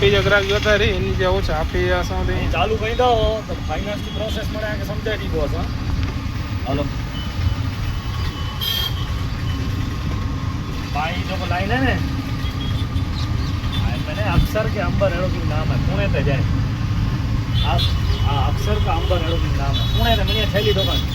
आपी जगराक जोता रही इन जो आपी असां दे चालू कहीं दो तो फाइनेंस की प्रोसेस में आके समझा दी बॉस। हेलो भाई जो लाइन है ने मैंने अक्षर के अंबर एड़ो की नाम है पुणे ते जाए अक्षर का अंबर एड़ो की नाम है पुणे ते मैंने थैली दुकान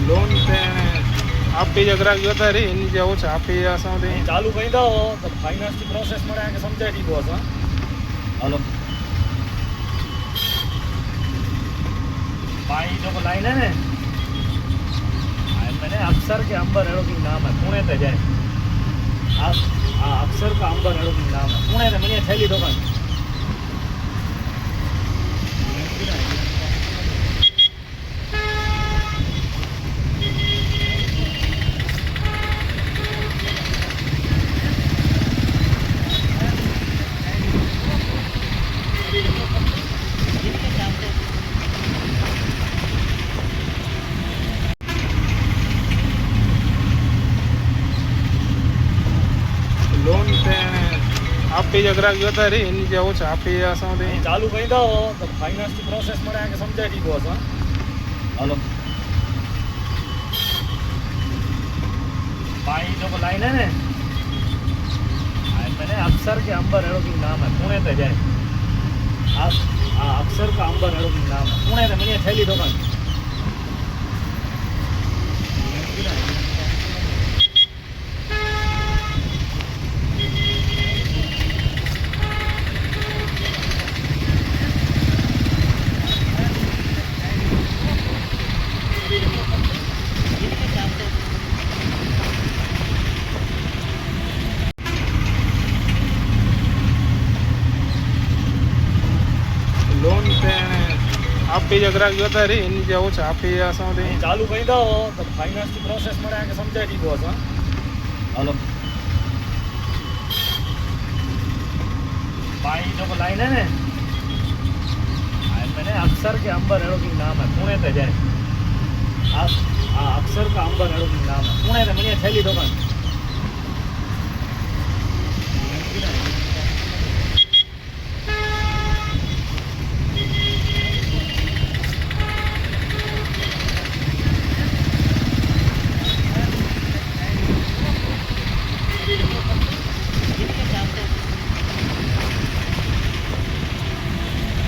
लोन पे आपी जगराक जोता रही इन जो आपी असां दे चालू कहीं दो तो फाइनेंस की प्रोसेस में आके समझा दी बॉस। हेलो भाई जो लाइन है ने मैंने अक्षर के अंबर एड़ो की नाम है पुणे ते जाए अक्षर का अंबर एड़ो की नाम है पुणे ते मैंने थैली दुकान लोन पे आपी जगराक जोता रही इन जो आपी असां दे चालू कहीं दो तो फाइनेंस की प्रोसेस में आके समझा दी बॉस। हेलो भाई जो लाइन है ने मैंने अक्षर के अंबर एड़ो की नाम है पुणे ते जाए अक्षर का अंबर एड़ो की नाम है पुणे ते मैंने थैली दुकान लोन पे आपी जगराक जोता रही इन जो आपी असां दे चालू कहीं दो तो फाइनेंस की प्रोसेस में आके समझा दी बॉस। हेलो भाई जो लाइन है ने मैंने अक्षर के अंबर एड़ो की नाम है पुणे ते जाए अक्षर का अंबर एड़ो की नाम है पुणे ते मैंने थैली दुकान